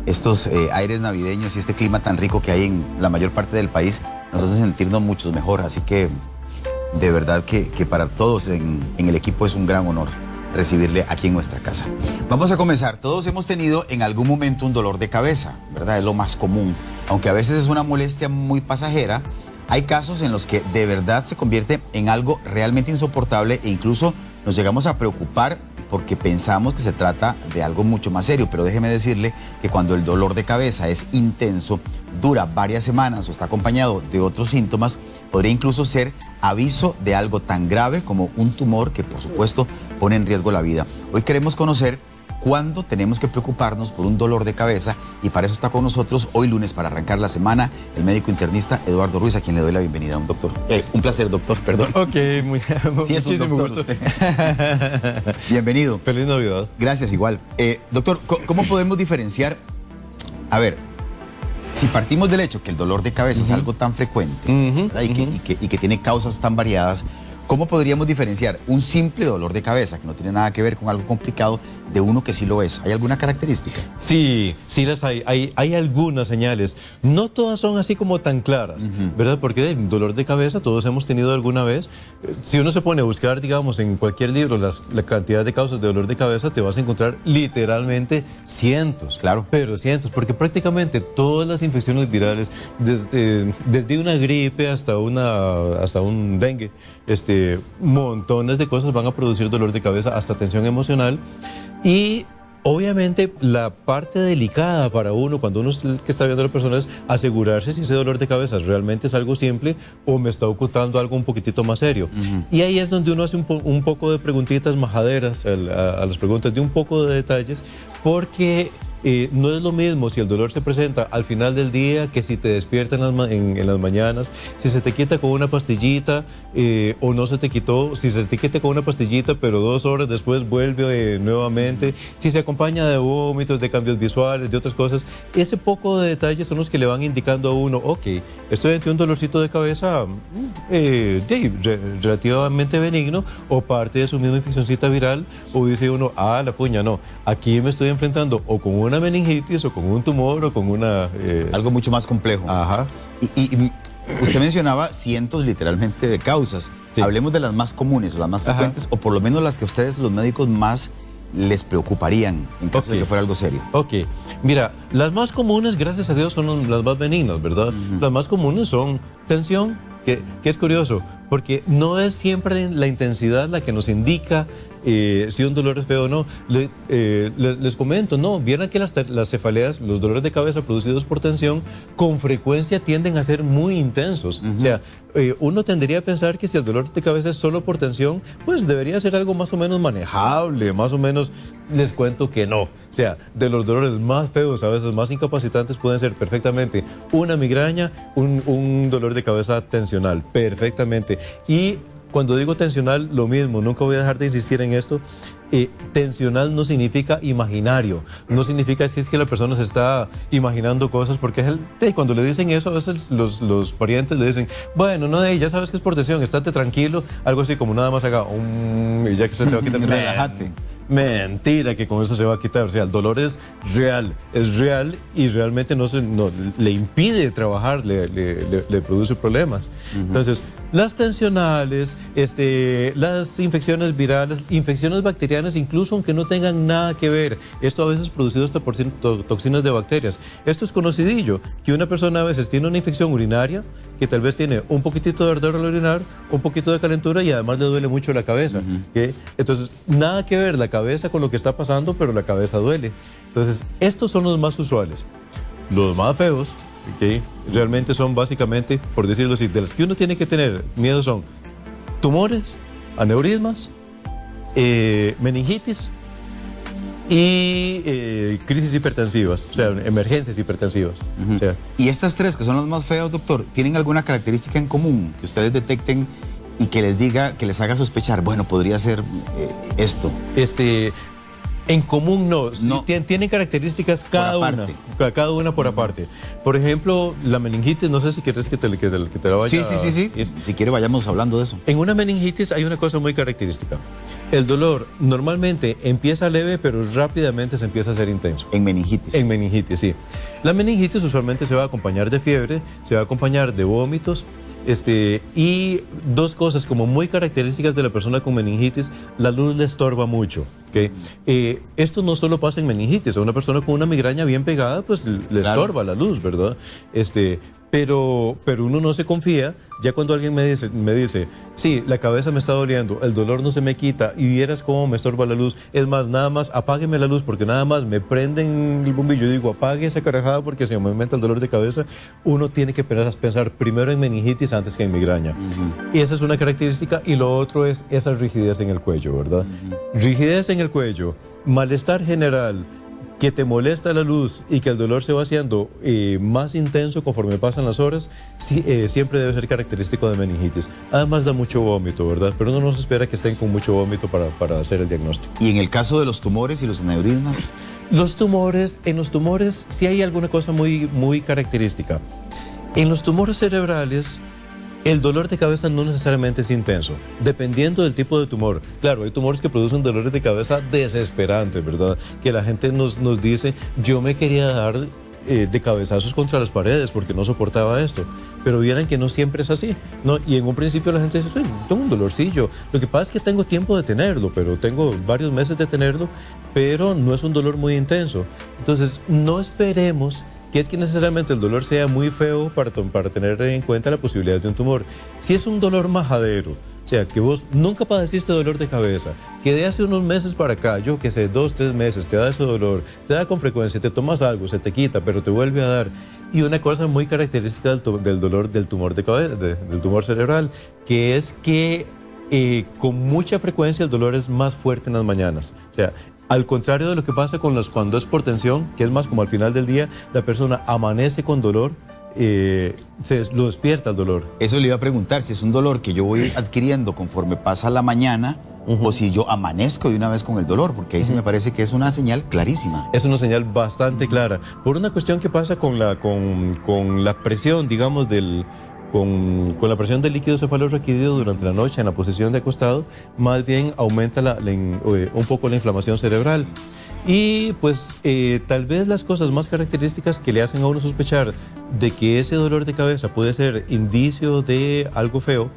estos aires navideños y este clima tan rico que hay en la mayor parte del país nos hace sentirnos mucho mejor. Así que de verdad que para todos en el equipo es un gran honor recibirle aquí en nuestra casa. Vamos a comenzar. Todos hemos tenido en algún momento un dolor de cabeza, ¿verdad? Es lo más común. Aunque a veces es una molestia muy pasajera, hay casos en los que de verdad se convierte en algo realmente insoportable e incluso nos llegamos a preocupar porque pensamos que se trata de algo mucho más serio. Pero déjeme decirle que cuando el dolor de cabeza es intenso, dura varias semanas o está acompañado de otros síntomas, podría incluso ser aviso de algo tan grave como un tumor que, por supuesto, pone en riesgo la vida. Hoy queremos conocer cuándo tenemos que preocuparnos por un dolor de cabeza y para eso está con nosotros hoy lunes, para arrancar la semana, el médico internista Eduardo Ruiz, a quien le doy la bienvenida. Un placer, doctor, perdón. Ok, sí, es muchísimo gusto. usted. Bienvenido. Feliz Navidad. Gracias, igual. Doctor, ¿cómo podemos diferenciar? A ver, si partimos del hecho que el dolor de cabeza es algo tan frecuente y que tiene causas tan variadas, ¿cómo podríamos diferenciar un simple dolor de cabeza, que no tiene nada que ver con algo complicado, de uno que sí lo es? ¿Hay alguna característica? Sí, sí las hay. Hay algunas señales. No todas son así como tan claras, ¿verdad? Porque el dolor de cabeza todos hemos tenido alguna vez. Si uno se pone a buscar, digamos, en cualquier libro la cantidad de causas de dolor de cabeza, te vas a encontrar literalmente cientos. Claro. Pero cientos, porque prácticamente todas las infecciones virales, desde una gripe hasta un dengue, montones de cosas van a producir dolor de cabeza, hasta tensión emocional. Y obviamente la parte delicada para uno, cuando uno es el que está viendo a la persona, es asegurarse si ese dolor de cabeza realmente es algo simple o me está ocultando algo un poquitito más serio. Y ahí es donde uno hace un poco de preguntitas majaderas a las preguntas, de un poco de detalles, porque no es lo mismo si el dolor se presenta al final del día que si te despiertas en las mañanas, si se te quita con una pastillita o no se te quitó, si se te quita con una pastillita pero 2 horas después vuelve nuevamente, si se acompaña de vómitos, de cambios visuales, de otras cosas. Ese poco de detalles son los que le van indicando a uno, ok, estoy ante un dolorcito de cabeza relativamente benigno o parte de su misma infeccióncita viral, o dice uno, la puña, no, aquí me estoy enfrentando o con una meningitis o con un tumor o con una... Algo mucho más complejo. Ajá. Y usted mencionaba cientos literalmente de causas. Sí. Hablemos de las más comunes o las más frecuentes, o por lo menos las que a ustedes, los médicos, más les preocuparían en caso de que fuera algo serio. Ok, mira, las más comunes, gracias a Dios, son las más benignas, ¿verdad? Las más comunes son tensión, que es curioso, porque no es siempre la intensidad la que nos indica si un dolor es feo o no. Les comento, no, vieron que las cefaleas, los dolores de cabeza producidos por tensión, con frecuencia tienden a ser muy intensos. O sea, uno tendría a pensar que si el dolor de cabeza es solo por tensión, pues debería ser algo más o menos manejable, más o menos. Les cuento que no. O sea, de los dolores más feos, a veces más incapacitantes, pueden ser perfectamente una migraña, un dolor de cabeza tensional, perfectamente. Y cuando digo tensional, lo mismo, nunca voy a dejar de insistir en esto. Tensional no significa imaginario, no significa si es que la persona se está imaginando cosas, porque cuando le dicen eso, a veces los parientes le dicen, bueno, no, ya sabes que es por tensión, estate tranquilo, algo así como nada más haga y ya que se te va a quitar. Relájate. Mentira que con eso se va a quitar. O sea, el dolor es real y realmente no le impide trabajar, le produce problemas. Entonces, las tensionales, las infecciones virales, infecciones bacterianas, incluso aunque no tengan nada que ver, esto a veces es producido hasta por toxinas de bacterias. Esto es conocidillo, que una persona a veces tiene una infección urinaria, que tal vez tiene un poquitito de ardor al orinar, un poquito de calentura y además le duele mucho la cabeza. ¿Okay? Entonces, nada que ver la cabeza con lo que está pasando, pero la cabeza duele. Entonces, estos son los más usuales. Los más feos, ¿okay? Realmente son básicamente, por decirlo así, de los que uno tiene que tener miedo son tumores, aneurismas, meningitis y crisis hipertensivas, o sea, emergencias hipertensivas. O sea, y estas tres, que son las más feas, doctor, ¿tienen alguna característica en común que ustedes detecten y que les diga, que les haga sospechar, bueno, podría ser esto? En común no, sí, No. tienen características cada aparte. cada una por aparte. Por ejemplo, la meningitis, no sé si quieres que te la vaya. Sí. Si quiere, vayamos hablando de eso. En una meningitis hay una cosa muy característica. El dolor normalmente empieza leve, pero rápidamente se empieza a hacer intenso. En meningitis. En meningitis, sí. La meningitis usualmente se va a acompañar de fiebre, se va a acompañar de vómitos, y dos cosas como muy características de la persona con meningitis: la luz le estorba mucho. ¿Okay? Esto no solo pasa en meningitis. A una persona con una migraña bien pegada, pues le estorba la luz, ¿verdad? Pero uno no se confía. Ya cuando alguien me dice, sí, la cabeza me está doliendo, el dolor no se me quita y vieras cómo me estorba la luz. Es más, nada más apágueme la luz, porque nada más me prenden el bombillo. Yo digo, apague esa carajada porque se me aumenta el dolor de cabeza. Uno tiene que pensar primero en meningitis antes que en migraña. Y esa es una característica. Y lo otro es esa rigidez en el cuello, ¿verdad? Rigidez en el cuello, malestar general, que te molesta la luz y que el dolor se va haciendo más intenso conforme pasan las horas, siempre debe ser característico de meningitis. Además da mucho vómito, ¿verdad? Pero uno no se espera que estén con mucho vómito para hacer el diagnóstico. ¿Y en el caso de los tumores y los aneurismas? En los tumores sí hay alguna cosa muy, muy característica. En los tumores cerebrales, el dolor de cabeza no necesariamente es intenso, dependiendo del tipo de tumor. Claro, hay tumores que producen dolores de cabeza desesperantes, ¿verdad? Que la gente nos dice, yo me quería dar de cabezazos contra las paredes porque no soportaba esto. Pero vieran que no siempre es así, ¿no? Y en un principio la gente dice, sí, tengo un dolorcillo. Lo que pasa es que tengo tiempo de tenerlo, pero tengo varios meses de tenerlo, pero no es un dolor muy intenso. Entonces, no esperemos que es que necesariamente el dolor sea muy feo para tener en cuenta la posibilidad de un tumor. Si es un dolor majadero, o sea, que vos nunca padeciste dolor de cabeza, que de hace unos meses para acá, yo que sé, 2, 3 meses, te da ese dolor, te da con frecuencia, te tomas algo, se te quita, pero te vuelve a dar. Y una cosa muy característica del dolor del tumor de cabeza, del tumor cerebral, que es que con mucha frecuencia el dolor es más fuerte en las mañanas. O sea, al contrario de lo que pasa cuando es por tensión, que es más como al final del día, la persona amanece con dolor, lo despierta el dolor. Eso le iba a preguntar, si es un dolor que yo voy adquiriendo conforme pasa la mañana, o si yo amanezco de una vez con el dolor, porque ahí sí me parece que es una señal clarísima. Es una señal bastante clara. Por una cuestión que pasa con la presión, digamos, con la presión del líquido cefalorraquídeo durante la noche en la posición de acostado, más bien aumenta un poco la inflamación cerebral. Y pues tal vez las cosas más características que le hacen a uno sospechar de que ese dolor de cabeza puede ser indicio de algo feo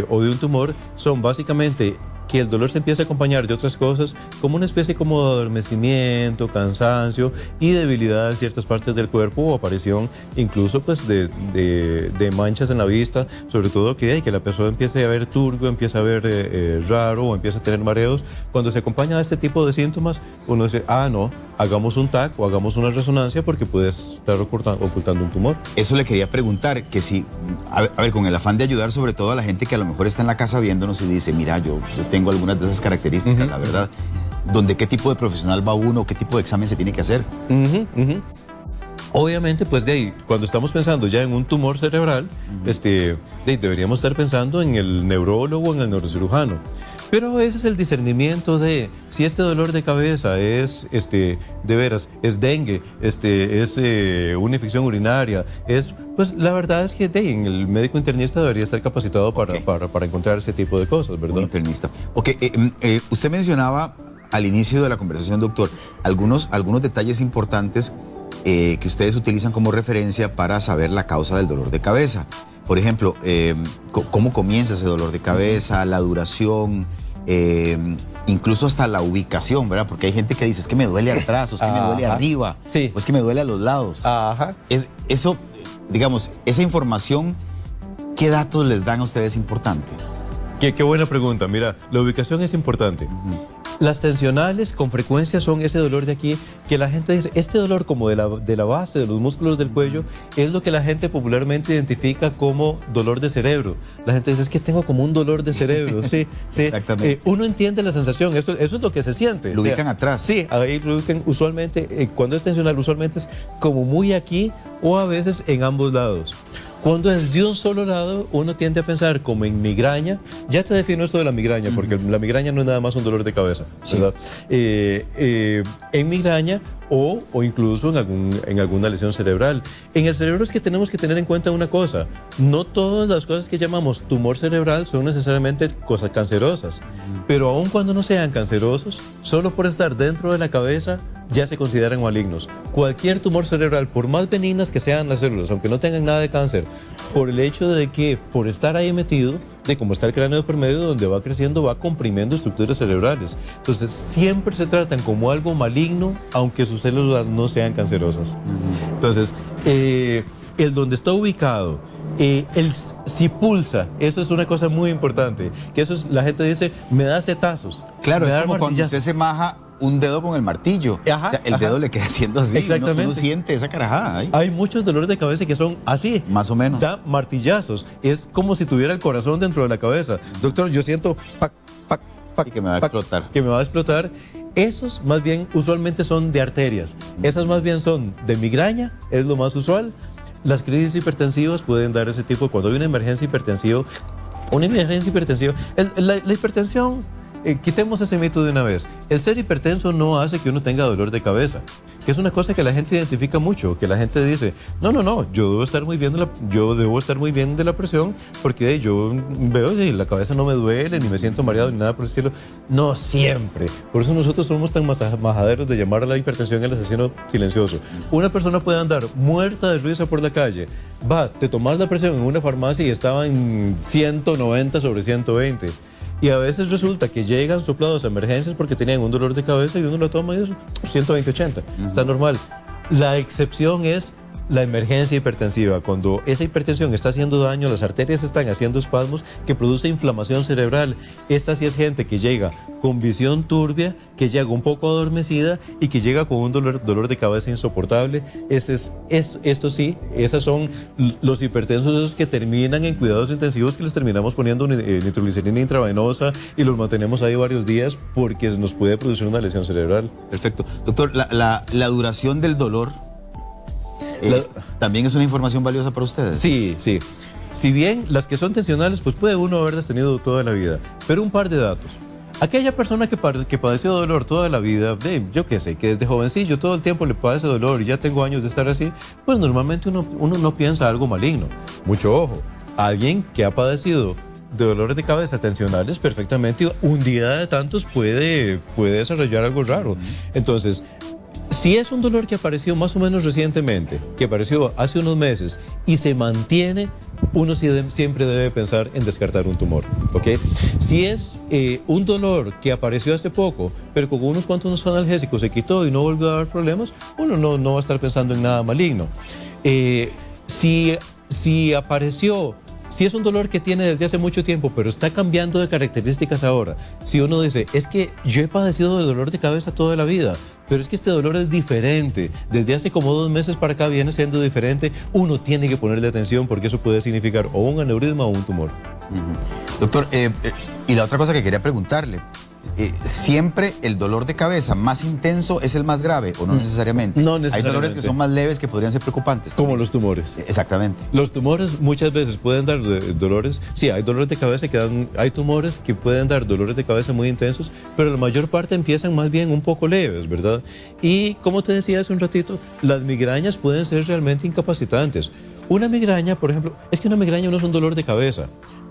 o de un tumor, son básicamente que el dolor se empieza a acompañar de otras cosas, como una especie como de adormecimiento, cansancio y debilidad en ciertas partes del cuerpo, o aparición incluso pues de manchas en la vista, sobre todo que la persona empiece a ver turbio, empieza a ver raro o empieza a tener mareos. Cuando se acompaña de este tipo de síntomas, uno dice, no, hagamos un TAC o hagamos una resonancia porque puedes estar ocultando un tumor. Eso le quería preguntar, que si, a ver, con el afán de ayudar sobre todo a la gente que a lo mejor está en la casa viéndonos y dice, mira, yo tengo algunas de esas características, la verdad, donde qué tipo de profesional va uno, qué tipo de examen se tiene que hacer. Obviamente, pues de ahí, cuando estamos pensando ya en un tumor cerebral, deberíamos estar pensando en el neurólogo o en el neurocirujano. Pero ese es el discernimiento de si este dolor de cabeza es, de veras, es dengue, es una infección urinaria, pues la verdad es que el médico internista debería estar capacitado para encontrar ese tipo de cosas, ¿verdad? Un internista. Ok, usted mencionaba al inicio de la conversación, doctor, algunos detalles importantes que ustedes utilizan como referencia para saber la causa del dolor de cabeza. Por ejemplo, cómo comienza ese dolor de cabeza, la duración, incluso hasta la ubicación, ¿verdad? Porque hay gente que dice, es que me duele atrás, o es que me duele arriba, o es que me duele a los lados. Eso, digamos, esa información, ¿qué datos les dan a ustedes importante? Qué buena pregunta. Mira, la ubicación es importante. Las tensionales con frecuencia son ese dolor de aquí, que la gente dice, este dolor como de la base, de los músculos del cuello, es lo que la gente popularmente identifica como dolor de cerebro. La gente dice, es que tengo como un dolor de cerebro. Sí. Exactamente. Uno entiende la sensación, eso es lo que se siente. Lo ubican atrás. Sí, ahí lo ubican usualmente, cuando es tensional, usualmente es como muy aquí o a veces en ambos lados. Cuando es de un solo lado, uno tiende a pensar como en migraña. Ya te defino esto de la migraña, porque la migraña no es nada más un dolor de cabeza, ¿verdad? En migraña o incluso en alguna lesión cerebral. En el cerebro es que tenemos que tener en cuenta una cosa: no todas las cosas que llamamos tumor cerebral son necesariamente cosas cancerosas, pero aun cuando no sean cancerosos, solo por estar dentro de la cabeza ya se consideran malignos. Cualquier tumor cerebral, por más benignas que sean las células, aunque no tengan nada de cáncer, por el hecho de que por estar ahí metido, de cómo está el cráneo por medio, donde va creciendo, va comprimiendo estructuras cerebrales. Entonces siempre se tratan como algo maligno, aunque sus células no sean cancerosas. Entonces, el donde está ubicado, si pulsa, eso es una cosa muy importante, que eso es, la gente dice, me da setazos. Claro, es como cuando usted se maja un dedo con el martillo. Ajá, o sea, el dedo le queda haciendo así. Exactamente. Uno siente esa carajada ahí. Hay muchos dolores de cabeza que son así. Más o menos. Da martillazos. Es como si tuviera el corazón dentro de la cabeza. Doctor, yo siento pac, pac, pac, sí, que me va a explotar. Que me va a explotar. Esos más bien usualmente son de arterias. Esas más bien son de migraña, es lo más usual. Las crisis hipertensivas pueden dar ese tipo. Cuando hay una emergencia hipertensiva, la hipertensión, quitemos ese mito de una vez. El ser hipertenso no hace que uno tenga dolor de cabeza, que es una cosa que la gente identifica mucho, que la gente dice, no, yo debo estar muy bien de la presión, porque yo veo que la cabeza no me duele, ni me siento mareado, ni nada por el estilo. No siempre. Por eso nosotros somos tan majaderos de llamar a la hipertensión el asesino silencioso. Una persona puede andar muerta de risa por la calle, te tomas la presión en una farmacia y estaba en 190/120. Y a veces resulta que llegan soplados a emergencias porque tenían un dolor de cabeza y uno lo toma y es 120/80. Está normal. La excepción es la emergencia hipertensiva, cuando esa hipertensión está haciendo daño, las arterias están haciendo espasmos que produce inflamación cerebral. Esta sí es gente que llega con visión turbia, que llega un poco adormecida y que llega con un dolor de cabeza insoportable. Esto sí, esas son los hipertensos, esos que terminan en cuidados intensivos, que les terminamos poniendo nitroglicerina intravenosa y los mantenemos ahí varios días porque nos puede producir una lesión cerebral. Perfecto. Doctor, la duración del dolor ¿también es una información valiosa para ustedes? Sí. Si bien las que son tensionales, pues puede uno haberlas tenido toda la vida. Pero un par de datos. Aquella persona que padeció dolor toda la vida, yo qué sé, que desde jovencillo todo el tiempo le padece dolor y ya tengo años de estar así, pues normalmente uno no piensa algo maligno. Mucho ojo. Alguien que ha padecido de dolores de cabeza tensionales, perfectamente un día de tantos puede desarrollar algo raro. Entonces, si es un dolor que apareció más o menos recientemente, que apareció hace unos meses y se mantiene, uno siempre debe pensar en descartar un tumor, ¿ok? Si es un dolor que apareció hace poco, pero con unos cuantos analgésicos se quitó y no volvió a dar problemas, uno no va a estar pensando en nada maligno. Si es un dolor que tiene desde hace mucho tiempo, pero está cambiando de características ahora. Si uno dice, es que yo he padecido de dolor de cabeza toda la vida, pero es que este dolor es diferente, desde hace como 2 meses para acá viene siendo diferente, uno tiene que ponerle atención porque eso puede significar o un aneurisma o un tumor. Doctor, y la otra cosa que quería preguntarle, ¿siempre el dolor de cabeza más intenso es el más grave o no necesariamente? No necesariamente. Hay dolores que son más leves que podrían ser preocupantes también. Como los tumores. Exactamente. Los tumores muchas veces pueden dar dolores. Sí, hay dolores de cabeza hay tumores que pueden dar dolores de cabeza muy intensos, pero la mayor parte empiezan más bien un poco leves, ¿verdad? Y como te decía hace un ratito, las migrañas pueden ser realmente incapacitantes. Una migraña, por ejemplo, es que una migraña no es un dolor de cabeza.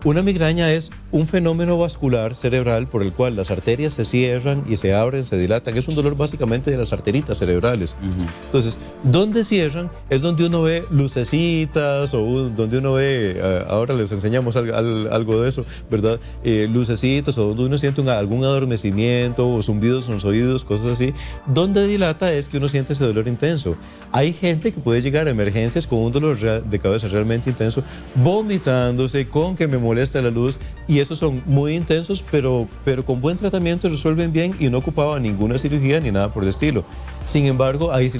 Una migraña es un fenómeno vascular cerebral por el cual las arterias se cierran y se abren, se dilatan. Es un dolor básicamente de las arteritas cerebrales. Entonces, donde cierran es donde uno ve lucecitas o donde uno ve, ahora les enseñamos algo de eso, ¿verdad? Lucecitas o donde uno siente algún adormecimiento o zumbidos en los oídos, cosas así. Donde dilata es que uno siente ese dolor intenso. Hay gente que puede llegar a emergencias con un dolor de cabeza realmente intenso, vomitándose, con que me molesta la luz, y esos son muy intensos, pero con buen tratamiento resuelven bien y no ocupaba ninguna cirugía ni nada por el estilo. Sin embargo, ahí si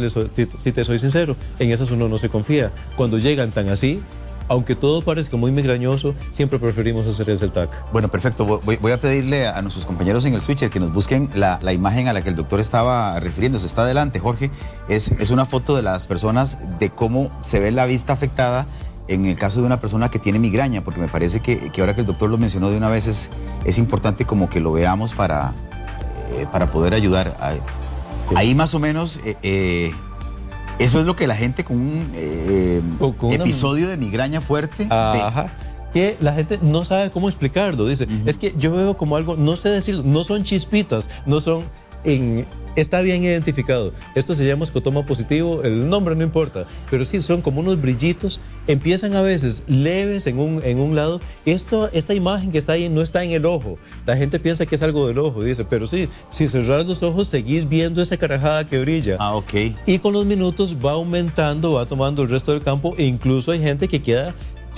te soy sincero, en esas uno no se confía. Cuando llegan tan así, aunque todo parezca muy migrañoso, siempre preferimos hacer ese TAC. Bueno, perfecto. Voy a pedirle a nuestros compañeros en el switcher que nos busquen la imagen a la que el doctor estaba refiriéndose. Está adelante, Jorge. Es una foto de las personas, de cómo se ve la vista afectada en el caso de una persona que tiene migraña, porque me parece que ahora que el doctor lo mencionó de una vez es importante como que lo veamos para poder ayudar. Ahí más o menos, eso es lo que la gente con un episodio de migraña fuerte ve. Que la gente no sabe cómo explicarlo. Dice, es que yo veo como algo, no sé decirlo, no son chispitas, no son... está bien identificado. Esto se llama escotoma positivo, el nombre no importa, pero sí son como unos brillitos, empiezan a veces leves en un lado. Esta imagen que está ahí no está en el ojo. La gente piensa que es algo del ojo, dice, pero sí, si cerras los ojos seguís viendo esa carajada que brilla. Ok. Y con los minutos va aumentando, va tomando el resto del campo, e incluso hay gente que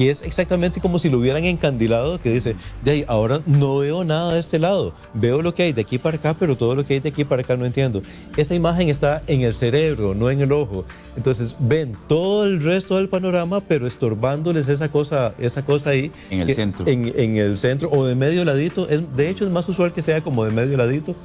es exactamente como si lo hubieran encandilado, que dice, de ahí, ahora no veo nada de este lado, veo lo que hay de aquí para acá, pero todo lo que hay de aquí para acá no entiendo. Esa imagen está en el cerebro, no en el ojo. Entonces ven todo el resto del panorama, pero estorbándoles esa cosa ahí. En el centro. En el centro, o de medio ladito. De hecho, es más usual que sea como de medio ladito.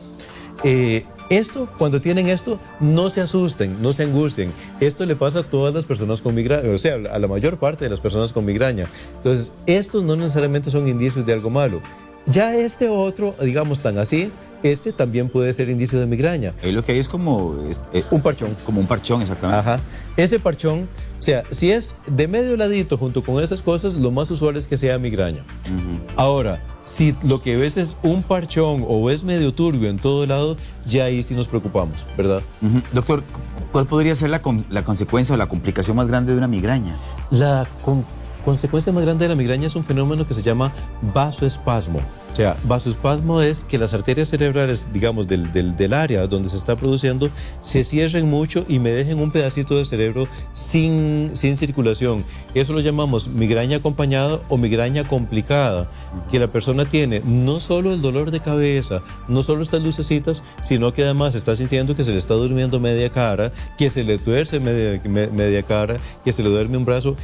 Cuando tienen esto, no se asusten, no se angustien. Esto le pasa a todas las personas con migraña, o sea, a la mayor parte de las personas con migraña. Entonces, estos no necesariamente son indicios de algo malo. Ya este otro, digamos tan así, también puede ser indicio de migraña. Ahí lo que hay es como... un parchón. Como un parchón, exactamente. Ajá. Ese parchón, o sea, si es de medio ladito junto con esas cosas, lo más usual es que sea migraña. Ahora, si lo que ves es un parchón o es medio turbio en todo lado, ya ahí sí nos preocupamos, ¿verdad? Doctor, ¿cuál podría ser la consecuencia o la complicación más grande de una migraña? La consecuencia más grande de la migraña es un fenómeno que se llama vasoespasmo. O sea, vasoespasmo es que las arterias cerebrales, digamos, del área donde se está produciendo, se cierren mucho y me dejen un pedacito de cerebro sin circulación. Eso lo llamamos migraña acompañada o migraña complicada, que la persona tiene no solo el dolor de cabeza, no solo estas lucecitas, sino que además está sintiendo que se le está durmiendo media cara, que se le tuerce media cara, que se le duerme un brazo.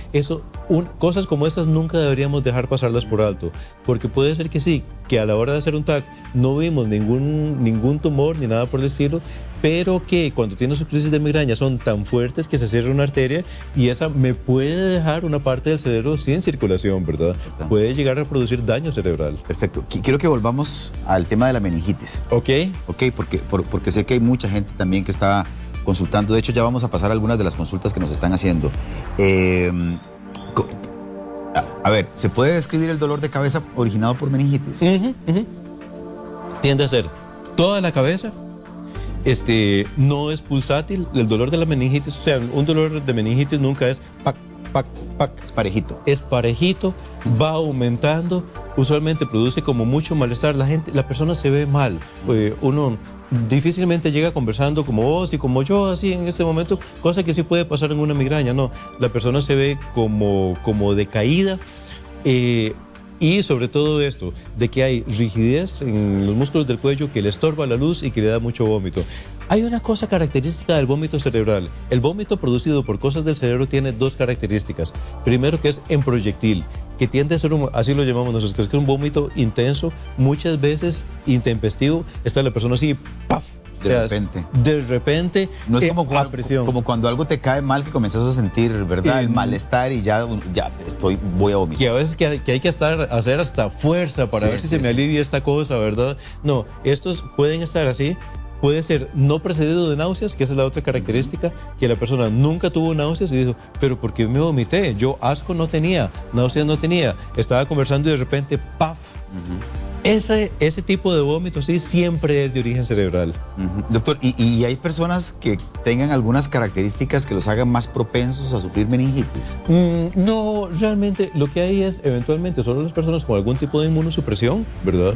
Cosas como estas nunca deberíamos dejar pasarlas por alto, porque puede ser que sí, que a la hora de hacer un TAC no vimos ningún tumor ni nada por el estilo, pero que cuando tiene sus crisis de migraña son tan fuertes que se cierra una arteria y esa me puede dejar una parte del cerebro sin circulación, ¿verdad? Puede llegar a producir daño cerebral. Perfecto. Quiero que volvamos al tema de la meningitis. Ok, porque sé que hay mucha gente también que está consultando. De hecho, ya vamos a pasar algunas de las consultas que nos están haciendo. A ver, ¿se puede describir el dolor de cabeza originado por meningitis? Tiende a ser toda la cabeza, no es pulsátil. El dolor de la meningitis, o sea, un dolor de meningitis nunca es pac, pac, pac. Es parejito. Es parejito, va aumentando, usualmente produce como mucho malestar. La persona se ve mal, uno difícilmente llega conversando como vos y como yo, así en este momento, cosa que sí puede pasar en una migraña, no. La persona se ve como decaída, y sobre todo esto, de que hay rigidez en los músculos del cuello que le estorba la luz y que le da mucho vómito. Hay una cosa característica del vómito cerebral. El vómito producido por cosas del cerebro tiene dos características. Primero, que es en proyectil, que tiende a ser, así lo llamamos nosotros, que es un vómito intenso, muchas veces intempestivo. Está la persona así, ¡paf! De repente. No es como cuando algo te cae mal que comenzás a sentir, ¿verdad? El malestar y ya voy a vomitar. Que a veces que hay que hacer hasta fuerza para ver si se me alivia esta cosa, ¿verdad? No, estos pueden estar así. Puede ser no precedido de náuseas, que esa es la otra característica, que la persona nunca tuvo náuseas y dijo, pero ¿por qué me vomité? Yo asco no tenía, náuseas no tenía. Estaba conversando y de repente, ¡paf! Ese tipo de vómito sí siempre es de origen cerebral. Doctor, ¿y hay personas que tengan algunas características que los hagan más propensos a sufrir meningitis? No, realmente lo que hay es eventualmente solo las personas con algún tipo de inmunosupresión, ¿verdad?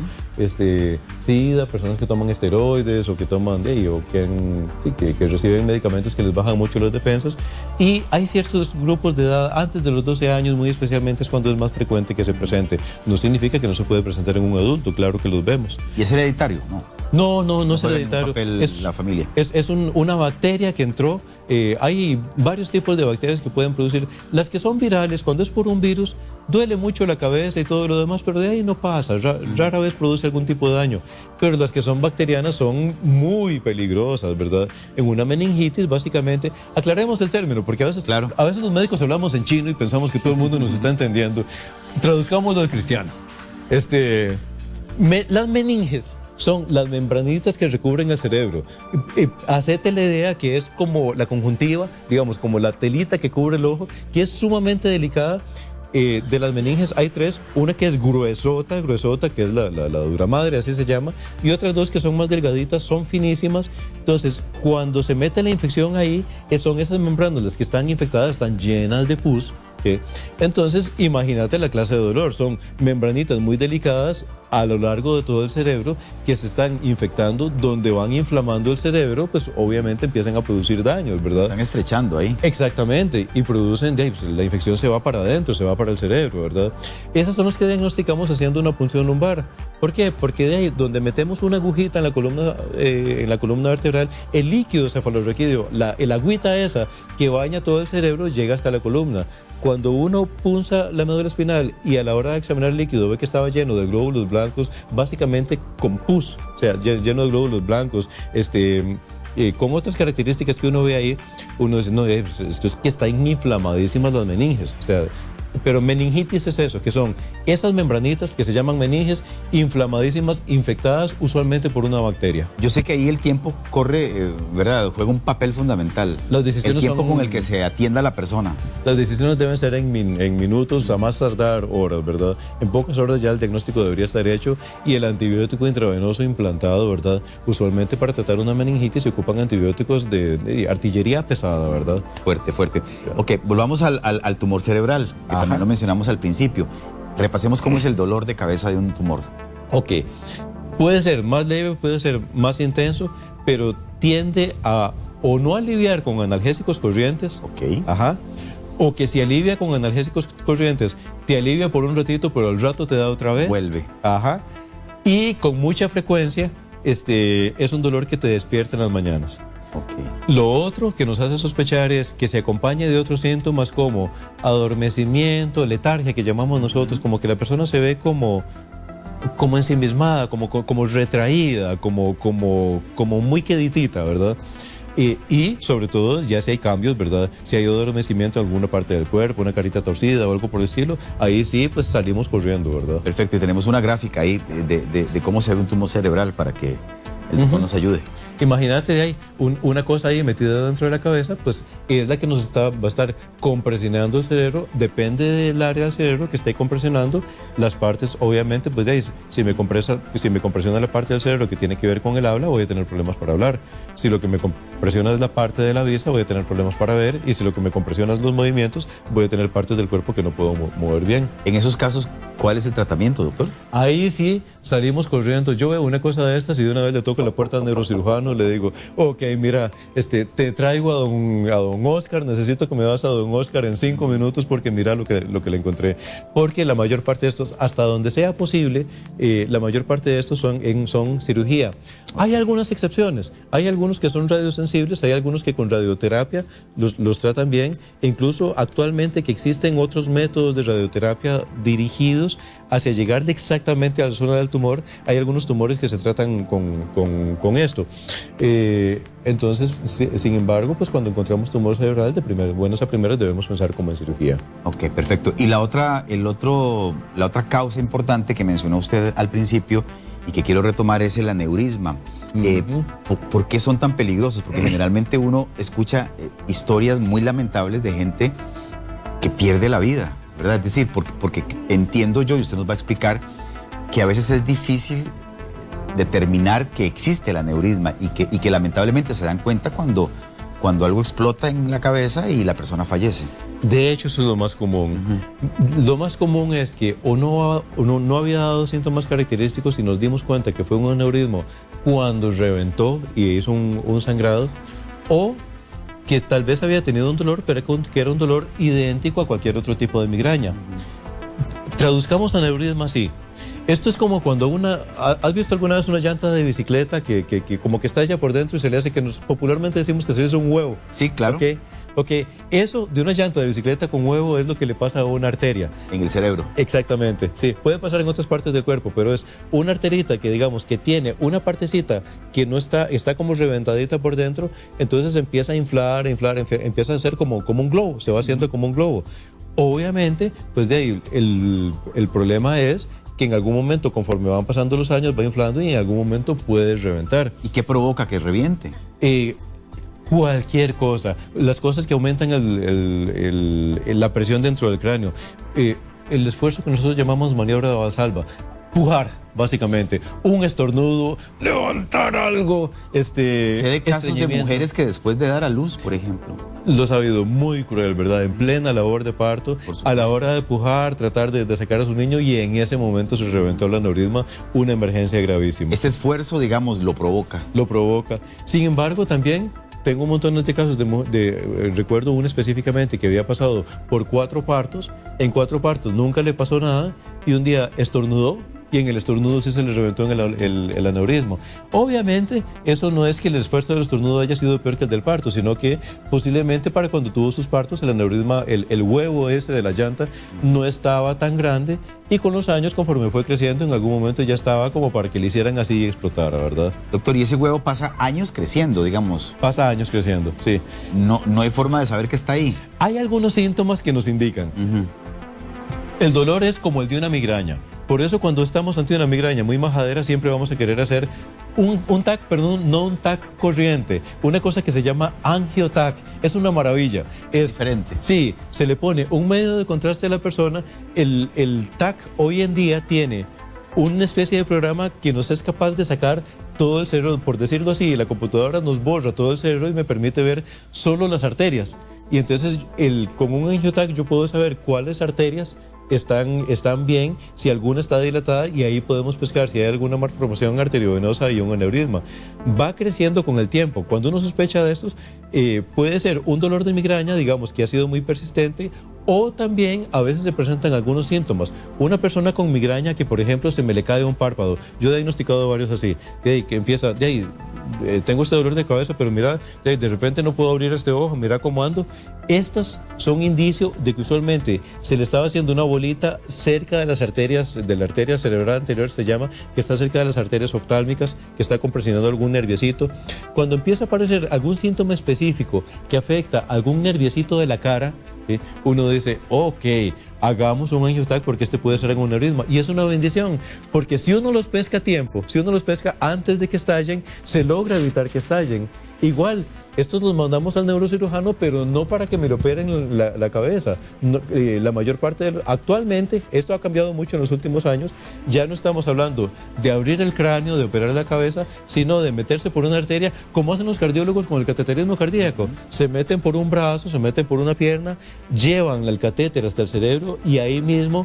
SIDA, personas que toman esteroides o que toman que reciben medicamentos que les bajan mucho las defensas. Y hay ciertos grupos de edad antes de los 12 años, muy especialmente, es cuando es más frecuente que se presente. No significa que no se puede presentar en un adulto. adulto, claro que los vemos. ¿Y es hereditario? No. No es juega hereditario. ningún papel Es la familia. una bacteria que entró. Hay varios tipos de bacterias que pueden producir. Las que son virales, cuando es por un virus, duele mucho la cabeza y todo lo demás, pero de ahí no pasa. Rara vez produce algún tipo de daño. Pero las que son bacterianas son muy peligrosas, ¿verdad? En una meningitis, básicamente, aclaremos el término, porque a veces los médicos hablamos en chino y pensamos que todo el mundo nos está entendiendo. Traduzcámoslo al cristiano. Las meninges son las membranitas que recubren el cerebro. Hacete la idea que es como la conjuntiva, digamos, como la telita que cubre el ojo, que es sumamente delicada. De las meninges hay tres, una que es gruesota, que es la dura madre, así se llama, y otras dos que son más delgaditas, son finísimas. Entonces, cuando se mete la infección ahí, son esas membranas las que están infectadas, están llenas de pus. Entonces, imagínate la clase de dolor. Son membranitas muy delicadas a lo largo de todo el cerebro que se están infectando, donde van inflamando el cerebro, pues obviamente empiezan a producir daños, ¿verdad? Están estrechando ahí. Exactamente, y producen, pues, la infección se va para adentro, se va para el cerebro, ¿verdad? Esas son las que diagnosticamos haciendo una punción lumbar. ¿Por qué? Porque de ahí, donde metemos una agujita en la columna vertebral, el líquido cefalorraquídeo, el agüita esa que baña todo el cerebro, llega hasta la columna. Cuando uno punza la médula espinal y a la hora de examinar el líquido ve que estaba lleno de glóbulos blancos, básicamente con pus, o sea, lleno de glóbulos blancos, con otras características que uno ve ahí, uno dice, no, esto es que están inflamadísimas las meninges, o sea, pero meningitis es eso, que son esas membranitas que se llaman meninges inflamadísimas, infectadas usualmente por una bacteria. Yo sé que ahí el tiempo corre, ¿verdad? Juega un papel fundamental. Las decisiones el tiempo son, con el que se atienda a la persona. Las decisiones deben ser en minutos, a más tardar horas, ¿verdad? En pocas horas ya el diagnóstico debería estar hecho y el antibiótico intravenoso implantado, ¿verdad? Usualmente para tratar una meningitis se ocupan antibióticos de artillería pesada, ¿verdad? Fuerte. Ok, volvamos al tumor cerebral, que también lo mencionamos al principio. Repasemos cómo es el dolor de cabeza de un tumor. Ok, puede ser más leve, puede ser más intenso, pero tiende a o no aliviar con analgésicos corrientes. Ok. O que si alivia con analgésicos corrientes, te alivia por un ratito, pero al rato te da otra vez. Vuelve. Y con mucha frecuencia, es un dolor que te despierta en las mañanas. Okay. Lo otro que nos hace sospechar es que se acompañe de otros síntomas como adormecimiento, letargia, que llamamos nosotros, como que la persona se ve como ensimismada, como retraída, como muy queditita, ¿verdad? Y sobre todo, ya si hay cambios, ¿verdad? Si hay adormecimiento en alguna parte del cuerpo, una carita torcida o algo por el estilo, ahí sí, pues salimos corriendo, ¿verdad? Perfecto, y tenemos una gráfica ahí de cómo se ve un tumor cerebral para que el doctor nos ayude. Imagínate de ahí, una cosa ahí metida dentro de la cabeza, pues es la que va a estar compresionando el cerebro. Depende del área del cerebro que esté compresionando las partes, obviamente, pues de ahí, si me compresiona la parte del cerebro que tiene que ver con el habla, voy a tener problemas para hablar. Si lo que me compresiona es la parte de la vista, voy a tener problemas para ver. Y si lo que me compresiona es los movimientos, voy a tener partes del cuerpo que no puedo mover bien. En esos casos, ¿cuál es el tratamiento, doctor? Ahí sí salimos corriendo. Yo veo una cosa de estas y de una vez le toco la puerta al neurocirujano, le digo, ok, mira, te traigo a don Oscar, necesito que me vas a don Oscar en 5 minutos porque mira lo que le encontré. Porque la mayor parte de estos, hasta donde sea posible, la mayor parte de estos son cirugía. Hay algunas excepciones, hay algunos que son radiosensibles, hay algunos que con radioterapia los tratan bien, e incluso actualmente que existen otros métodos de radioterapia dirigidos hacia llegar exactamente a la zona del tumor. Hay algunos tumores que se tratan con esto. Entonces, sin embargo, pues cuando encontramos tumor cerebral buenas a primeras debemos pensar como en cirugía. Ok, perfecto. Y la otra causa importante que mencionó usted al principio y que quiero retomar es el aneurisma. ¿Por qué son tan peligrosos? Porque generalmente uno escucha historias muy lamentables de gente que pierde la vida, ¿verdad? Es decir, porque entiendo yo, y usted nos va a explicar, que a veces es difícil determinar que existe el aneurisma y que lamentablemente se dan cuenta cuando algo explota en la cabeza y la persona fallece. De hecho, eso es lo más común. Lo más común es que uno no había dado síntomas característicos y nos dimos cuenta que fue un aneurisma cuando reventó y hizo un sangrado, o que tal vez había tenido un dolor, pero que era un dolor idéntico a cualquier otro tipo de migraña. Traduzcamos aneurisma así. Esto es como cuando ¿has visto alguna vez una llanta de bicicleta que como que está ella por dentro y se le hace popularmente decimos que se le hace un huevo? Sí, claro. Ok, eso de una llanta de bicicleta con huevo es lo que le pasa a una arteria. En el cerebro. Exactamente, sí. Puede pasar en otras partes del cuerpo, pero es una arterita que digamos que tiene una partecita que no está como reventadita por dentro, entonces empieza a inflar, empieza a ser como un globo, se va haciendo como un globo. Obviamente, pues de ahí el problema es que en algún momento, conforme van pasando los años, va inflando y en algún momento puede reventar. ¿Y qué provoca que reviente? Cualquier cosa, las cosas que aumentan la presión dentro del cráneo, el esfuerzo que nosotros llamamos maniobra de Valsalva, pujar, básicamente, un estornudo, levantar algo, Sé de casos de mujeres que después de dar a luz, por ejemplo. Los ha habido muy cruel, ¿verdad? En plena labor de parto, a la hora de pujar, tratar de sacar a su niño y en ese momento se reventó el aneurisma, una emergencia gravísima. Ese esfuerzo, digamos, lo provoca. Lo provoca. Sin embargo, también tengo un montón de casos recuerdo uno específicamente que había pasado por 4 partos, en 4 partos nunca le pasó nada y un día estornudó y en el estornudo sí se le reventó en el aneurisma. Obviamente, eso no es que el esfuerzo del estornudo haya sido peor que el del parto, sino que posiblemente para cuando tuvo sus partos, el aneurisma, el huevo ese de la llanta, no estaba tan grande y con los años, conforme fue creciendo, en algún momento ya estaba como para que le hicieran así y explotara, ¿verdad? Doctor, ¿y ese huevo pasa años creciendo, digamos? Pasa años creciendo, sí. No hay forma de saber que está ahí. Hay algunos síntomas que nos indican. El dolor es como el de una migraña. Por eso cuando estamos ante una migraña muy majadera siempre vamos a querer hacer un TAC, perdón, no un TAC corriente, una cosa que se llama angio-TAC. Es una maravilla. Es diferente. Sí, se le pone un medio de contraste a la persona. El TAC hoy en día tiene una especie de programa que nos es capaz de sacar todo el cerebro, por decirlo así, la computadora nos borra todo el cerebro y me permite ver solo las arterias. Y entonces con un angio-TAC yo puedo saber cuáles arterias están bien, si alguna está dilatada y ahí podemos pescar si hay alguna malformación arteriovenosa y un aneurisma. Va creciendo con el tiempo. Cuando uno sospecha de estos, puede ser un dolor de migraña, digamos, que ha sido muy persistente, o también a veces se presentan algunos síntomas. Una persona con migraña que, por ejemplo, se me le cae un párpado. Yo he diagnosticado varios así, que empieza, tengo este dolor de cabeza, pero mira, de repente no puedo abrir este ojo, mira cómo ando. Estas son indicios de que usualmente se le estaba haciendo una bolita cerca de las arterias, de la arteria cerebral anterior se llama, que está cerca de las arterias oftálmicas, que está compresionando algún nerviecito. Cuando empieza a aparecer algún síntoma específico que afecta algún nerviecito de la cara, ¿sí? Uno dice, ok, hagamos un angio-TAC porque este puede ser un aneurisma. Y es una bendición, porque si uno los pesca a tiempo, si uno los pesca antes de que estallen, se logra evitar que estallen. Igual, estos los mandamos al neurocirujano, pero no para que me lo operen la cabeza. No, la mayor parte, actualmente, esto ha cambiado mucho en los últimos años, ya no estamos hablando de abrir el cráneo, de operar la cabeza, sino de meterse por una arteria, como hacen los cardiólogos con el cateterismo cardíaco. Se meten por un brazo, se meten por una pierna, llevan el catéter hasta el cerebro y ahí mismo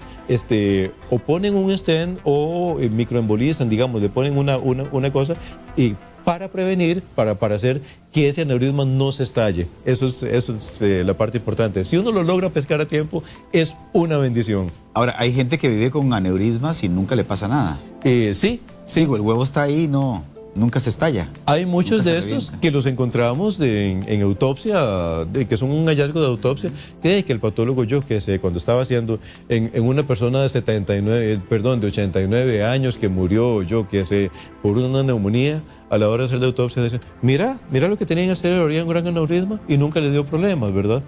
o ponen un stent o microembolizan, digamos, le ponen una cosa y para prevenir, para hacer que ese aneurisma no se estalle. Eso es la parte importante. Si uno lo logra pescar a tiempo, es una bendición. Ahora, hay gente que vive con aneurismas y nunca le pasa nada. Sí. Digo, el huevo está ahí, nunca se estalla. Hay muchos de estos que los encontramos en autopsia, que son un hallazgo de autopsia, que el patólogo cuando estaba haciendo en una persona de 89 años que murió, por una neumonía, a la hora de hacer la autopsia, dice, mira lo que tenía en el cerebro, había un gran aneurisma y nunca le dio problemas, ¿verdad?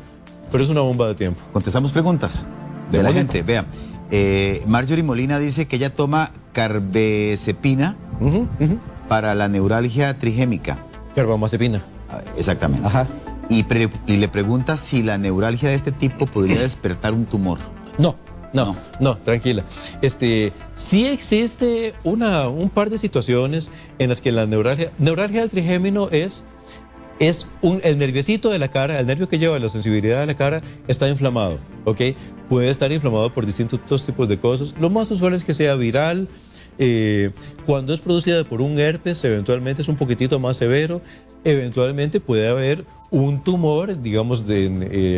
Pero es una bomba de tiempo. Contestamos preguntas de la gente. Vea, Marjorie Molina dice que ella toma carbazepina para la neuralgia trigémica. Carbamazepina. Exactamente. Ajá. Y le pregunta si la neuralgia de este tipo podría despertar un tumor. No, tranquila. Sí existe un par de situaciones en las que la neuralgia del trigémino es el nerviecito de la cara, el nervio que lleva la sensibilidad de la cara está inflamado, ¿ok? Puede estar inflamado por distintos tipos de cosas. Lo más usual es que sea viral, Cuando es producida por un herpes, eventualmente es un poquitito más severo, eventualmente puede haber un tumor, digamos,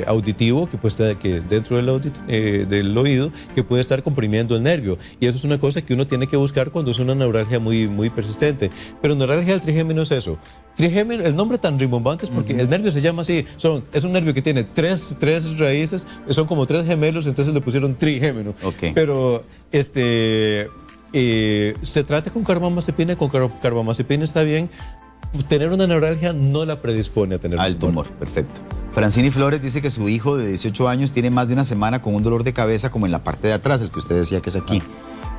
auditivo que puede estar dentro del oído, que puede estar comprimiendo el nervio. Y eso es una cosa que uno tiene que buscar cuando es una neuralgia muy, muy persistente. Pero neuralgia del trigémino es eso. Trigémino, el nombre tan rimbombante es porque el nervio se llama así. Es un nervio que tiene tres raíces, son como tres gemelos, entonces le pusieron trigémino. Okay. Pero se trata con carbamazepina, y con carbamazepina está bien. Tener una neuralgia no la predispone a tener al tumor. Perfecto. Francini Flores dice que su hijo de 18 años tiene más de una semana con un dolor de cabeza como en la parte de atrás, el que usted decía que es aquí.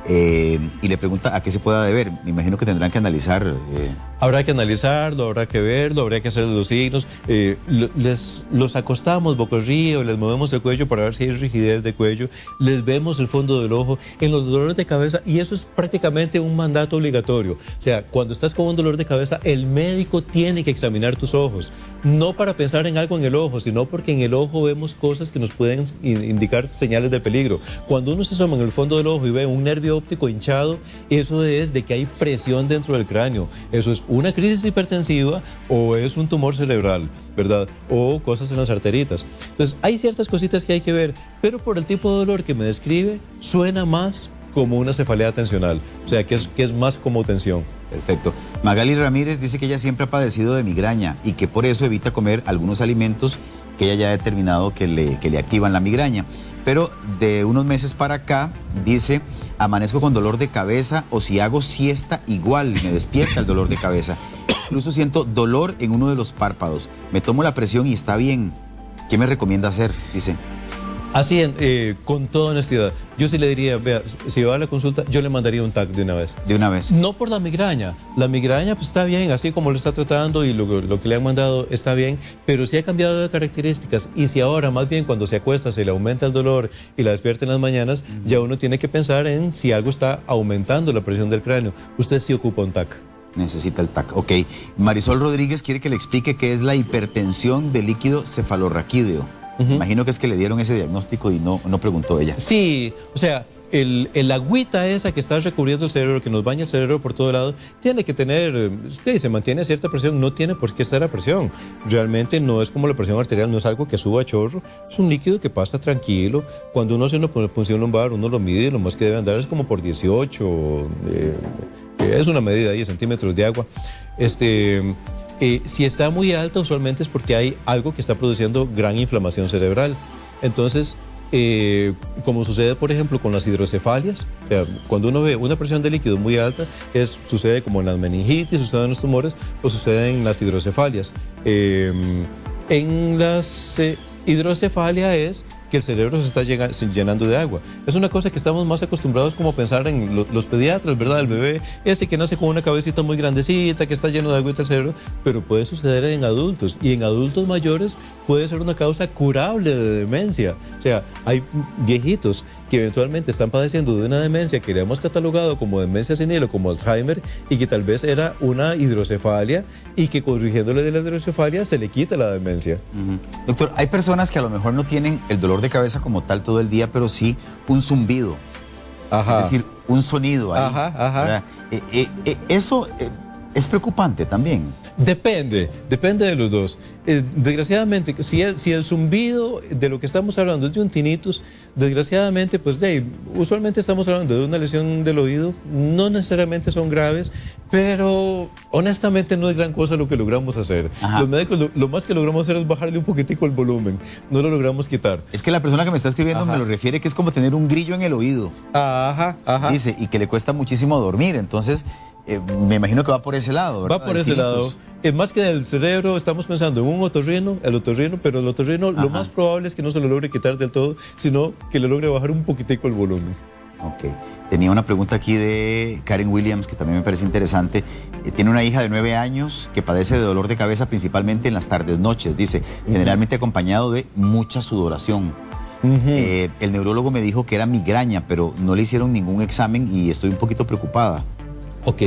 Y le pregunta a qué se pueda deber. Me imagino que tendrán que analizar. Habrá que analizarlo, habrá que verlo, habría que hacer los signos. Los acostamos boca arriba, les movemos el cuello para ver si hay rigidez de cuello, les vemos el fondo del ojo, en los dolores de cabeza, y eso es prácticamente un mandato obligatorio. O sea, cuando estás con un dolor de cabeza, el médico tiene que examinar tus ojos, no para pensar en algo en el ojo, sino porque en el ojo vemos cosas que nos pueden indicar señales de peligro. Cuando uno se asoma en el fondo del ojo y ve un nervio óptico hinchado, eso es de que hay presión dentro del cráneo. Eso es una crisis hipertensiva o es un tumor cerebral, ¿verdad? O cosas en las arteritas. Entonces, hay ciertas cositas que hay que ver, pero por el tipo de dolor que me describe, suena más como una cefalea tensional, o sea, que es más como tensión. Perfecto. Magali Ramírez dice que ella siempre ha padecido de migraña y que por eso evita comer algunos alimentos que ella ya ha determinado que le activan la migraña. Pero de unos meses para acá, dice, amanezco con dolor de cabeza o si hago siesta igual me despierta el dolor de cabeza. Incluso siento dolor en uno de los párpados. Me tomo la presión y está bien. ¿Qué me recomienda hacer? Dice. Así, con toda honestidad, yo sí le diría, vea, si va a la consulta, yo le mandaría un TAC de una vez. De una vez. No por la migraña pues está bien, así como lo está tratando y lo que le han mandado está bien, pero si ha cambiado de características y si ahora más bien cuando se acuesta se le aumenta el dolor y la despierta en las mañanas, ya uno tiene que pensar en si algo está aumentando la presión del cráneo. Usted sí ocupa un TAC. Necesita el TAC, ok. Marisol Rodríguez quiere que le explique qué es la hipertensión del líquido cefalorraquídeo. Imagino que es que le dieron ese diagnóstico y no preguntó ella. Sí, o sea, el agüita esa que está recubriendo el cerebro, que nos baña el cerebro por todo lado, tiene que tener, se mantiene a cierta presión, no tiene por qué estar a presión. Realmente no es como la presión arterial, no es algo que suba a chorro, es un líquido que pasa tranquilo. Cuando uno hace una punción lumbar, uno lo mide y lo más que debe andar es como por 18, es una medida ahí, centímetros de agua. Si está muy alta, usualmente es porque hay algo que está produciendo gran inflamación cerebral. Entonces, como sucede, por ejemplo, con las hidrocefalias, o sea, cuando uno ve una presión de líquido muy alta, sucede como en las meningitis, sucede en los tumores, o sucede en las hidrocefalias. En las hidrocefalia es que el cerebro se está llenando de agua. Es una cosa que estamos más acostumbrados como a pensar en los pediatras, ¿verdad? El bebé ese que nace con una cabecita muy grandecita, que está lleno de agua en el cerebro, pero puede suceder en adultos. Y en adultos mayores puede ser una causa curable de demencia. O sea, hay viejitos que eventualmente están padeciendo de una demencia que le hemos catalogado como demencia senil o como Alzheimer y que tal vez era una hidrocefalia y que corrigiéndole de la hidrocefalia se le quita la demencia. Doctor, hay personas que a lo mejor no tienen el dolor de cabeza como tal todo el día, pero sí un zumbido. Ajá. Es decir, un sonido ahí. Ajá. Eso es preocupante también. Depende de los dos. Desgraciadamente, si el zumbido de lo que estamos hablando es de un tinnitus, desgraciadamente, pues usualmente estamos hablando de una lesión del oído, no necesariamente son graves, pero honestamente no es gran cosa lo que logramos hacer. Ajá. Los médicos lo más que logramos hacer es bajarle un poquitico el volumen, no lo logramos quitar. Es que la persona que me está escribiendo me lo refiere que es como tener un grillo en el oído. Ajá. Dice, y que le cuesta muchísimo dormir, entonces me imagino que va por ese lado, ¿verdad? Va por ese lado. Más que del cerebro, estamos pensando en un otorrino, pero el otorrino lo más probable es que no se lo logre quitar del todo, sino que le logre bajar un poquitico el volumen. Ok. Tenía una pregunta aquí de Karen Williams que también me parece interesante. Tiene una hija de 9 años que padece de dolor de cabeza principalmente en las tardes, noches. Dice, generalmente acompañado de mucha sudoración. El neurólogo me dijo que era migraña, pero no le hicieron ningún examen y estoy un poquito preocupada. Ok,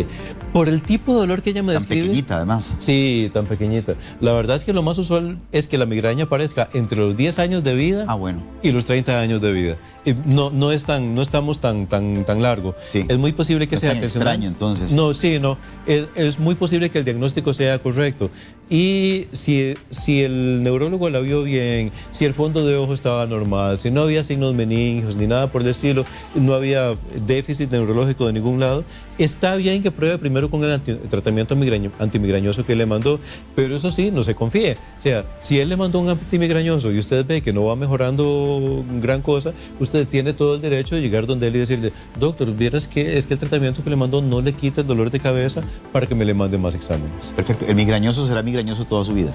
por el tipo de dolor que ella me Tan describe... pequeñita, además. Sí, tan pequeñita. La verdad es que lo más usual es que la migraña aparezca entre los 10 años de vida Bueno. y los 30 años de vida. Y no estamos tan largo. Sí. Es muy posible que No es sea tan extraño, entonces. No, sí, no. Es muy posible que el diagnóstico sea correcto. Y si el neurólogo la vio bien, si el fondo de ojo estaba normal, si no había signos meningios ni nada por el estilo, no había déficit neurológico de ningún lado, está bien que pruebe primero con el tratamiento antimigrañoso que le mandó, pero eso sí, no se confíe. O sea, si él le mandó un antimigrañoso y usted ve que no va mejorando gran cosa, usted tiene todo el derecho de llegar donde él y decirle, doctor, vieras que es que el tratamiento que le mandó no le quita el dolor de cabeza para que me le mande más exámenes. Perfecto. ¿El migrañoso será migrañoso toda su vida?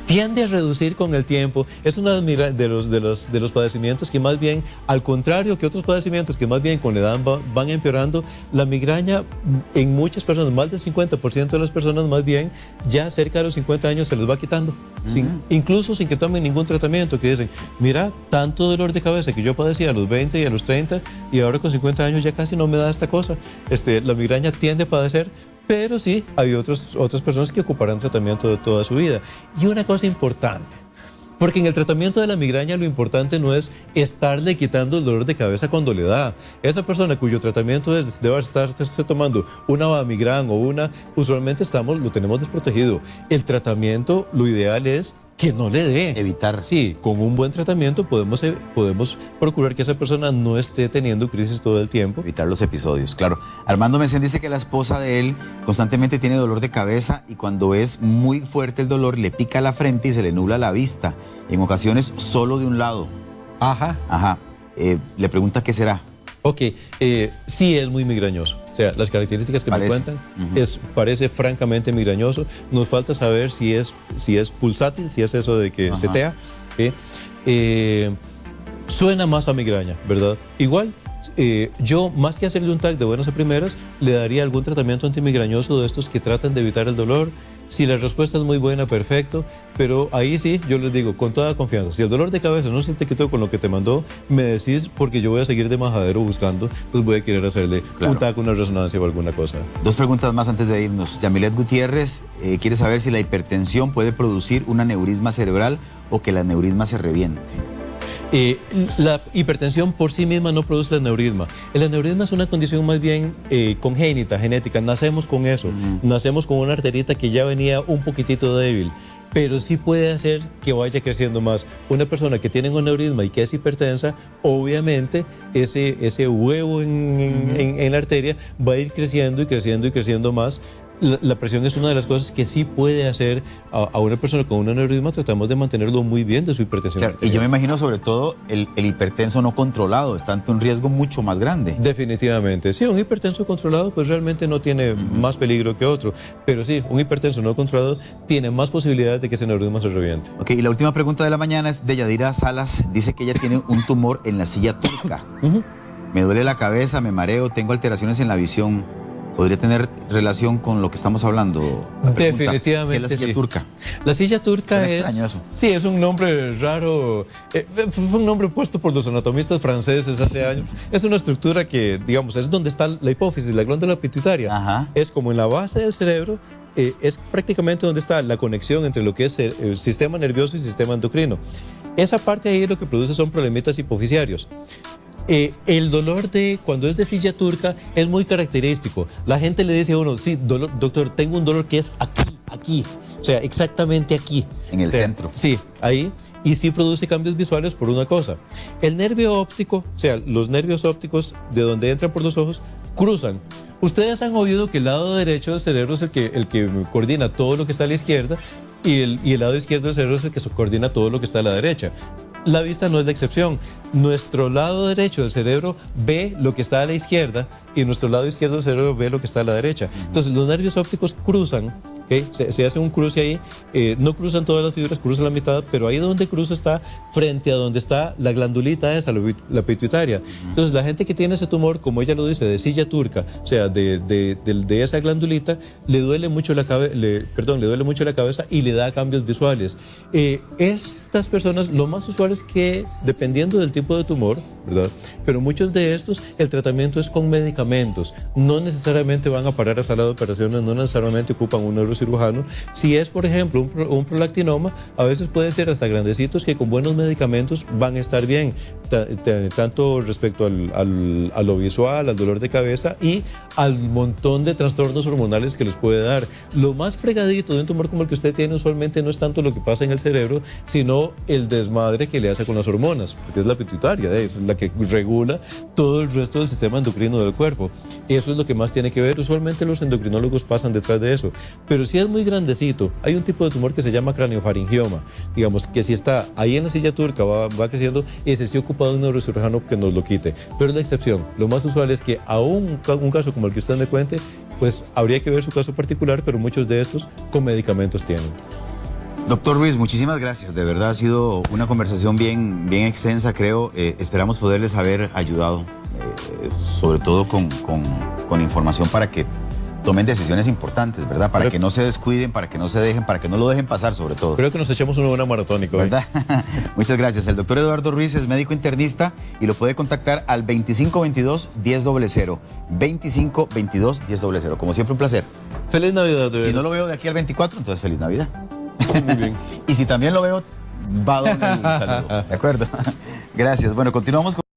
Tiende a reducir con el tiempo. Es uno de los padecimientos que más bien, al contrario que otros padecimientos que más bien con la edad van empeorando, la migraña en muchas personas, más del 50% de las personas más bien, ya cerca de los 50 años se les va quitando. Incluso sin que tomen ningún tratamiento, que dicen, mira, tanto dolor de cabeza que yo padecía a los 20 y a los 30 y ahora con 50 años ya casi no me da esta cosa. La migraña tiende a padecer, pero sí, hay otras personas que ocuparán tratamiento de toda su vida. Y una cosa importante, porque en el tratamiento de la migraña lo importante no es estarle quitando el dolor de cabeza cuando le da. Esa persona cuyo tratamiento debe estarse tomando una Bamigran usualmente lo tenemos desprotegido. El tratamiento, lo ideal es que no le dé. Evitar. Sí, con un buen tratamiento podemos procurar que esa persona no esté teniendo crisis todo el tiempo. Evitar los episodios, claro. Armando Mesén dice que la esposa de él constantemente tiene dolor de cabeza y cuando es muy fuerte el dolor le pica la frente y se le nubla la vista. En ocasiones solo de un lado. Ajá. Le pregunta qué será. Ok, sí es muy migrañoso. O sea, las características que me cuentan parece francamente migrañoso. Nos falta saber si es pulsátil, si es eso de que setea. Suena más a migraña, ¿verdad? Igual, yo más que hacerle un TAC de buenas a primeras, le daría algún tratamiento antimigrañoso de estos que tratan de evitar el dolor. Si la respuesta es muy buena, perfecto, pero ahí sí, yo les digo, con toda confianza, si el dolor de cabeza no se te quitó con lo que te mandó, me decís porque yo voy a seguir de majadero buscando, pues voy a querer hacerle un TAC, una resonancia o alguna cosa. Dos preguntas más antes de irnos. Yamilet Gutiérrez quiere saber si la hipertensión puede producir un aneurisma cerebral o que el aneurisma se reviente. La hipertensión por sí misma no produce el aneurisma. El aneurisma es una condición más bien congénita, genética. Nacemos con eso. Nacemos con una arterita que ya venía un poquitito débil, pero sí puede hacer que vaya creciendo más. Una persona que tiene un aneurisma y que es hipertensa, obviamente ese huevo en la arteria va a ir creciendo y creciendo y creciendo más. La presión es una de las cosas que sí puede hacer a una persona con un aneurisma. Tratamos de mantenerlo muy bien de su hipertensión. Claro, y yo me imagino sobre todo el hipertenso no controlado está ante un riesgo mucho más grande. Definitivamente, sí, un hipertenso controlado pues realmente no tiene más peligro que otro, pero sí, un hipertenso no controlado tiene más posibilidades de que ese aneurisma se reviente. Ok, y la última pregunta de la mañana es de Yadira Salas. Dice que ella tiene un tumor en la silla turca. Me duele la cabeza, me mareo, tengo alteraciones en la visión. ¿Podría tener relación con lo que estamos hablando? Definitivamente. ¿Qué es la silla turca? La silla turca es... extraño eso. Sí, es un nombre raro. Fue un nombre puesto por los anatomistas franceses hace años. Es una estructura que, digamos, es donde está la hipófisis, la glándula pituitaria. Es como en la base del cerebro, es prácticamente donde está la conexión entre lo que es el sistema nervioso y sistema endocrino. Esa parte ahí lo que produce son problemitas hipofisiarios. El dolor cuando es de silla turca es muy característico. La gente le dice a uno, sí, doctor, tengo un dolor que es aquí, o sea, exactamente aquí. En el centro. Sí, ahí. Y sí produce cambios visuales por una cosa. El nervio óptico, o sea, los nervios ópticos de donde entran por los ojos, cruzan. Ustedes han oído que el lado derecho del cerebro es el que coordina todo lo que está a la izquierda y el lado izquierdo del cerebro es el que coordina todo lo que está a la derecha. La vista no es la excepción. Nuestro lado derecho del cerebro ve lo que está a la izquierda y nuestro lado izquierdo del cerebro ve lo que está a la derecha. Entonces los nervios ópticos cruzan ¿okay? Se hace un cruce ahí, no cruzan todas las fibras, cruzan la mitad, pero ahí donde cruza está frente a donde está la glandulita esa, la pituitaria. Entonces la gente que tiene ese tumor, como ella lo dice, de silla turca, o sea, de esa glandulita, le duele mucho la cabeza y le da cambios visuales. Estas personas, lo más usual es que, dependiendo del tipo de tumor, ¿verdad? Pero muchos de estos, el tratamiento es con medicamentos. No necesariamente van a parar a sala de operaciones, no necesariamente ocupan un neurocirujano. Si es, por ejemplo, un prolactinoma, a veces pueden ser hasta grandecitos que con buenos medicamentos van a estar bien, tanto respecto a lo visual, al dolor de cabeza y al montón de trastornos hormonales que les puede dar. Lo más fregadito de un tumor como el que usted tiene usualmente no es tanto lo que pasa en el cerebro, sino el desmadre que le hace con las hormonas, porque es la pituitaria, es la que regula todo el resto del sistema endocrino del cuerpo. Eso es lo que más tiene que ver. Usualmente los endocrinólogos pasan detrás de eso. Pero si es muy grandecito, hay un tipo de tumor que se llama craniofaringioma, digamos, que si está ahí en la silla turca, va creciendo, ese sí ocupado un neurocirujano que nos lo quite. Pero es la excepción. Lo más usual es que aún un caso como el que usted me cuente, pues habría que ver su caso particular, pero muchos de estos con medicamentos tienen. Doctor Ruiz, muchísimas gracias. De verdad ha sido una conversación bien extensa, creo. Esperamos poderles haber ayudado, sobre todo con información para que tomen decisiones importantes, ¿verdad? Para que no se descuiden, para que no se dejen, para que no lo dejen pasar, sobre todo. Creo que nos echamos una buena maratónica, ¿verdad? Muchas gracias. El doctor Eduardo Ruiz es médico internista y lo puede contactar al 2522-1000. 2522-1000. Como siempre, un placer. Feliz Navidad. Si no lo veo de aquí al 24, entonces feliz Navidad. Muy bien. Y si también lo veo, va a donar el saludo. ¿De acuerdo? Gracias. Bueno, continuamos con...